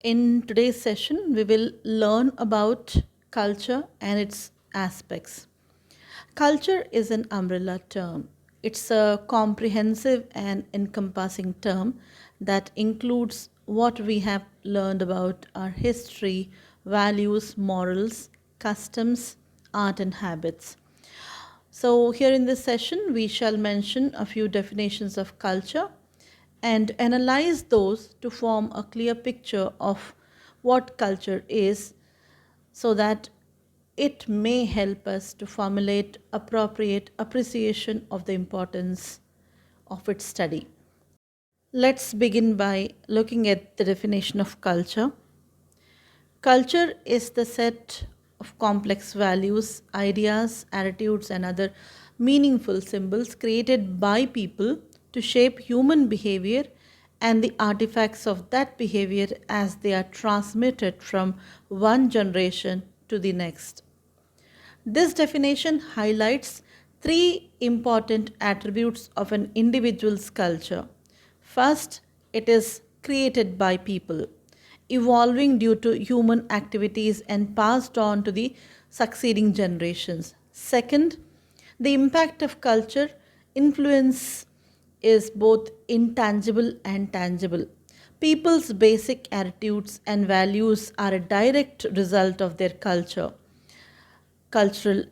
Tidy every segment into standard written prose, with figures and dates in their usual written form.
In today's session, we will learn about culture and its aspects. Culture is an umbrella term. It's a comprehensive and encompassing term that includes what we have learned about our history, values, morals, customs, art, and habits. So, here in this session, we shall mention a few definitions of culture and analyze those to form a clear picture of what culture is so that it may help us to formulate appropriate appreciation of the importance of its study. Let's begin by looking at the definition of culture. Culture is the set of complex values, ideas, attitudes, and other meaningful symbols created by people to shape human behavior and the artifacts of that behavior as they are transmitted from one generation to the next. This definition highlights three important attributes of an individual's culture. First, it is created by people, evolving due to human activities and passed on to the succeeding generations. Second, the impact of culture influence is both intangible and tangible. People's basic attitudes and values are a direct result of their cultural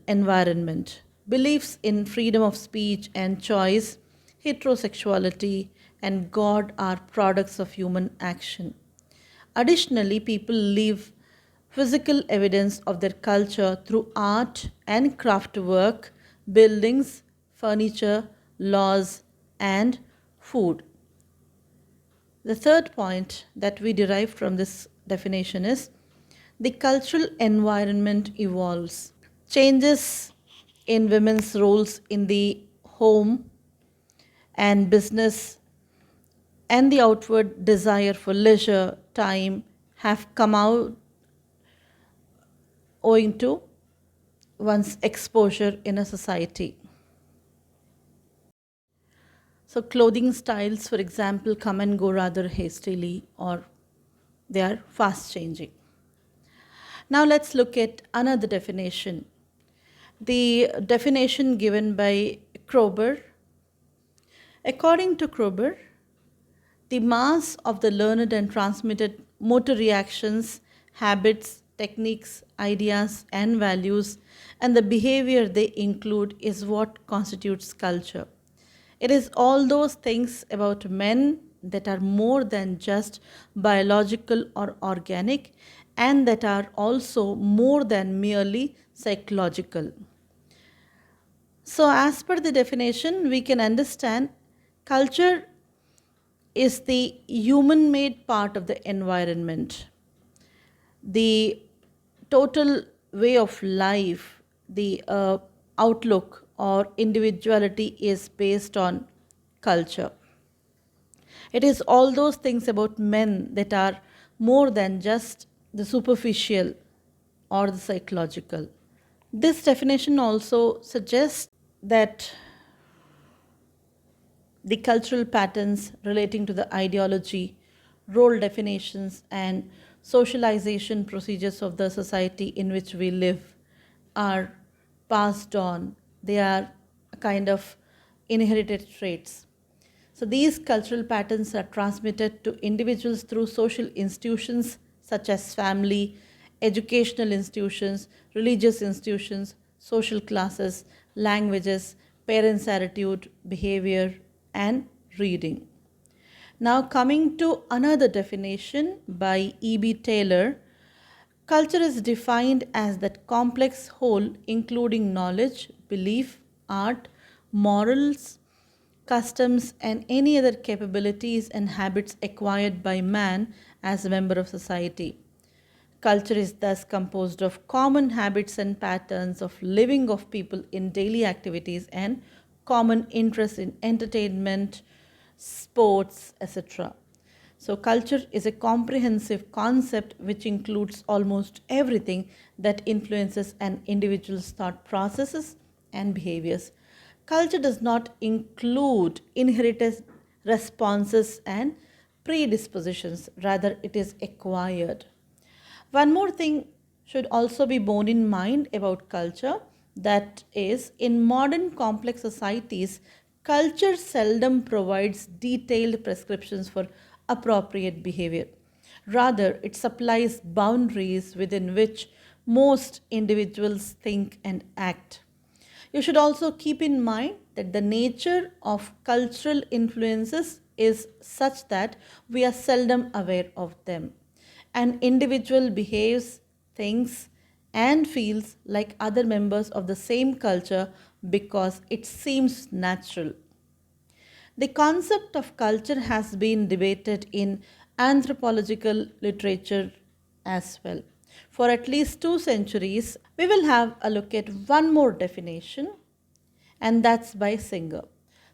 environment. Beliefs in freedom of speech and choice, heterosexuality, and God are products of human action. Additionally, people leave physical evidence of their culture through art and craft work, buildings, furniture, laws, and food. The third point that we derive from this definition is the cultural environment evolves. Changes in women's roles in the home and business and the outward desire for leisure time have come out owing to one's exposure in a society. So, clothing styles, for example, come and go rather hastily or they are fast changing. Now, let's look at another definition. The definition given by Kroeber. According to Kroeber, the mass of the learned and transmitted motor reactions, habits, techniques, ideas, and values, and the behavior they include is what constitutes culture. It is all those things about men that are more than just biological or organic, and that are also more than merely psychological. So, as per the definition, we can understand culture is the human made part of the environment. The total way of life, the outlook or individuality is based on culture. It is all those things about men that are more than just the superficial or the psychological. This definition also suggests that the cultural patterns relating to the ideology, role definitions, and socialization procedures of the society in which we live are passed on. They are a kind of inherited traits. So, these cultural patterns are transmitted to individuals through social institutions such as family, educational institutions, religious institutions, social classes, languages, parents' attitude, behavior, and reading. Now, coming to another definition by E.B. Taylor, culture is defined as that complex whole including knowledge, belief, art, morals, customs, and any other capabilities and habits acquired by man as a member of society. Culture is thus composed of common habits and patterns of living of people in daily activities and common interests in entertainment, sports, etc. So, culture is a comprehensive concept which includes almost everything that influences an individual's thought processes and behaviors. Culture does not include inherited responses and predispositions, rather, it is acquired. One more thing should also be borne in mind about culture, that is, in modern complex societies, culture seldom provides detailed prescriptions for appropriate behavior. Rather, it supplies boundaries within which most individuals think and act. You should also keep in mind that the nature of cultural influences is such that we are seldom aware of them. An individual behaves, thinks, and feels like other members of the same culture because it seems natural. The concept of culture has been debated in anthropological literature as well. For at least 2 centuries, we will have a look at one more definition, and that's by Singer.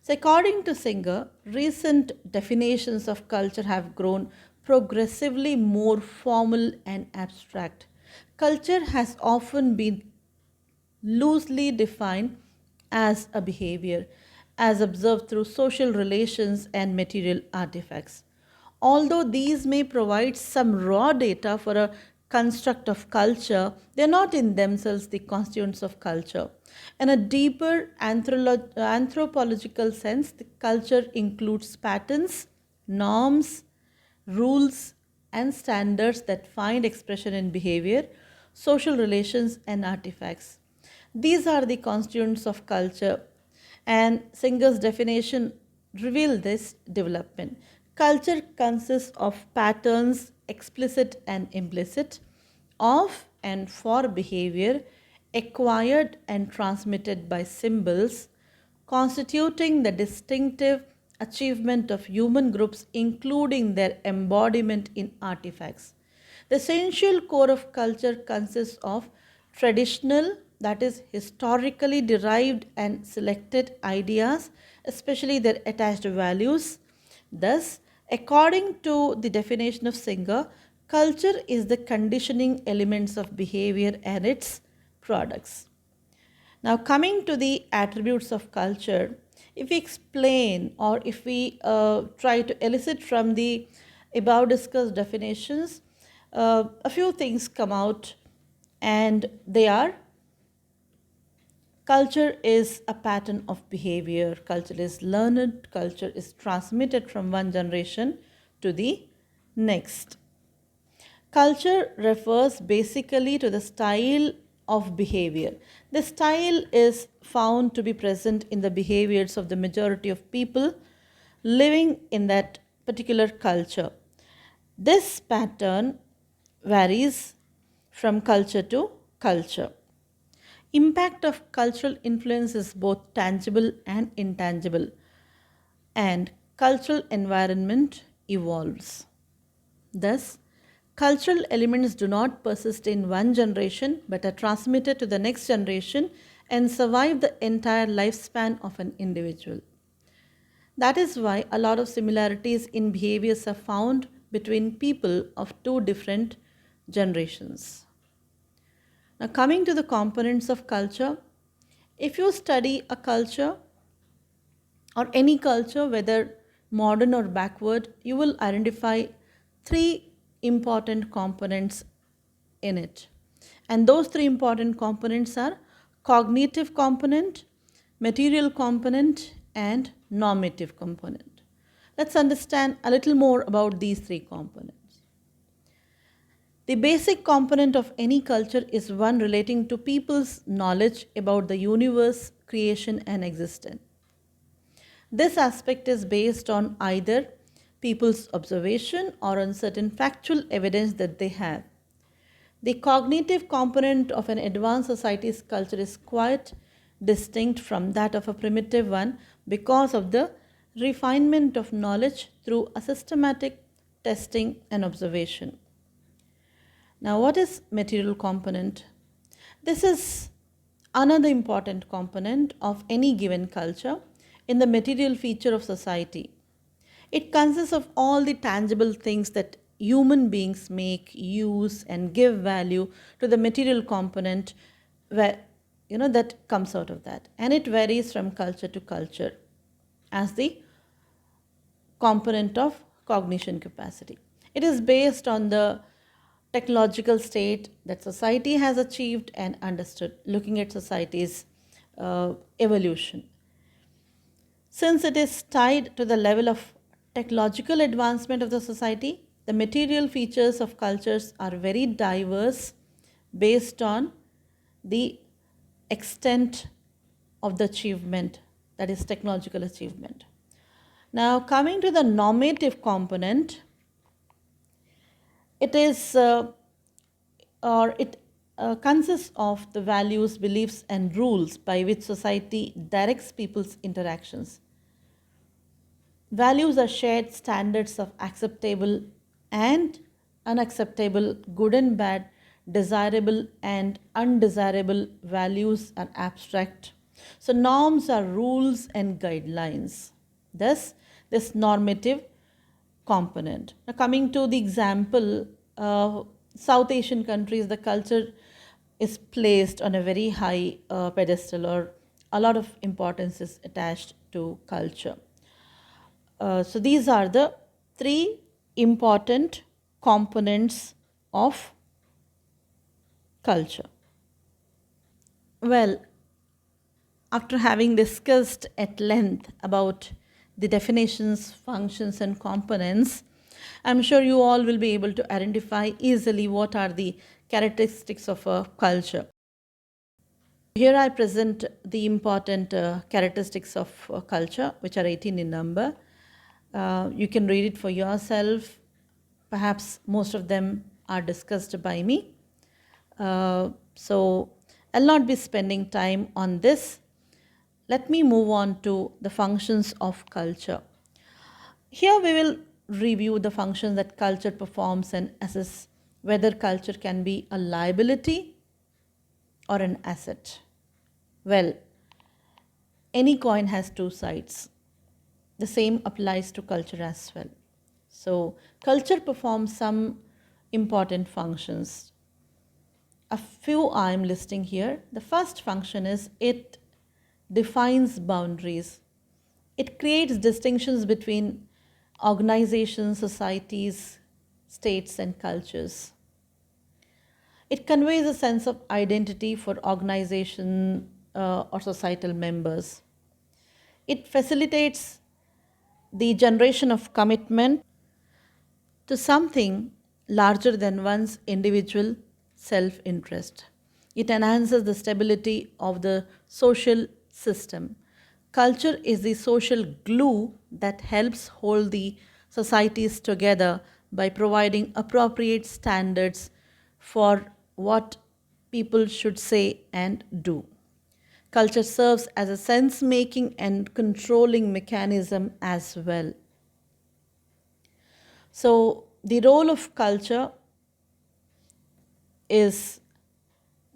So, according to Singer, recent definitions of culture have grown progressively more formal and abstract. Culture has often been loosely defined as a behavior, as observed through social relations and material artifacts. Although these may provide some raw data for a construct of culture, they are not in themselves the constituents of culture. In a deeper anthropological sense, the culture includes patterns, norms, rules, and standards that find expression in behavior, social relations, and artifacts. These are the constituents of culture, and Singer's definition reveal this development. Culture consists of patterns, explicit and implicit, of and for behavior, acquired and transmitted by symbols, constituting the distinctive achievement of human groups, including their embodiment in artifacts. The essential core of culture consists of traditional, that is, historically derived and selected ideas, especially their attached values. Thus, according to the definition of Singer, culture is the conditioning elements of behavior and its products. Now, coming to the attributes of culture, if we explain or if we try to elicit from the above discussed definitions, a few things come out, and they are: culture is a pattern of behavior, culture is learned, culture is transmitted from one generation to the next. Culture refers basically to the style of behavior. The style is found to be present in the behaviors of the majority of people living in that particular culture. This pattern varies from culture to culture. Impact of cultural influence is both tangible and intangible, and cultural environment evolves. Thus, cultural elements do not persist in one generation but are transmitted to the next generation and survive the entire lifespan of an individual. That is why a lot of similarities in behaviors are found between people of two different generations. Now, coming to the components of culture, if you study a culture or any culture, whether modern or backward, you will identify three important components in it. And those three important components are cognitive component, material component, and normative component. Let's understand a little more about these three components. The basic component of any culture is one relating to people's knowledge about the universe, creation, and existence. This aspect is based on either people's observation or on certain factual evidence that they have. The cognitive component of an advanced society's culture is quite distinct from that of a primitive one because of the refinement of knowledge through a systematic testing and observation. Now, what is material component? This is another important component of any given culture in the material feature of society. It consists of all the tangible things that human beings make, use, and give value to the material component where that comes out of that. And it varies from culture to culture as the component of cognition capacity. It is based on the technological state that society has achieved and understood, looking at society's evolution. Since it is tied to the level of technological advancement of the society, the material features of cultures are very diverse based on the extent of the achievement, that is, technological achievement. Now, coming to the normative component, it is or it consists of the values, beliefs, and rules by which society directs people's interactions. Values are shared standards of acceptable and unacceptable, good and bad, desirable and undesirable values are abstract. So, norms are rules and guidelines. Thus, this normative component. Now, coming to the example, South Asian countries, the culture is placed on a very high pedestal, or a lot of importance is attached to culture. So these are the three important components of culture. Well, after having discussed at length about the definitions, functions, and components, I'm sure you all will be able to identify easily what are the characteristics of a culture. Here I present the important characteristics of culture, which are 18 in number. You can read it for yourself. Perhaps most of them are discussed by me. So I'll not be spending time on this. Let me move on to the functions of culture. Here we will review the functions that culture performs and assess whether culture can be a liability or an asset. Well, any coin has two sides. The same applies to culture as well. So, culture performs some important functions. A few I am listing here. The first function is it defines boundaries. It creates distinctions between organizations, societies, states, and cultures. It conveys a sense of identity for organization or societal members. It facilitates the generation of commitment to something larger than one's individual self interest. It enhances the stability of the social system. Culture is the social glue that helps hold the societies together by providing appropriate standards for what people should say and do. Culture serves as a sense making and controlling mechanism as well. So, the role of culture is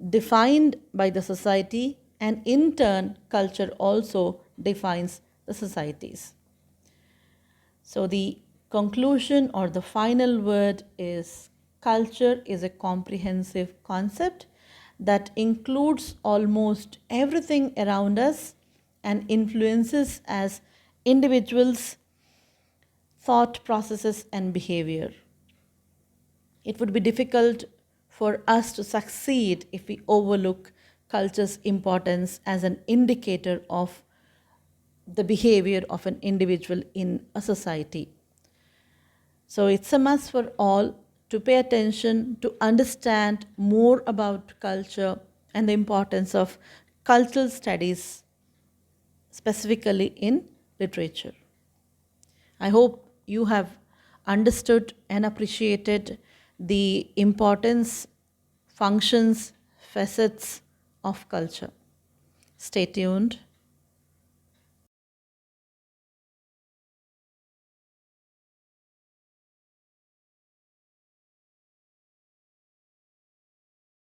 defined by the society, and in turn, culture also defines the societies. So, the conclusion or the final word is culture is a comprehensive concept that includes almost everything around us and influences as individuals, thought processes, and behavior. It would be difficult for us to succeed if we overlook culture's importance as an indicator of the behavior of an individual in a society. So it's a must for all to pay attention, to understand more about culture and the importance of cultural studies, specifically in literature. I hope you have understood and appreciated the importance, functions, facets of culture. Stay tuned.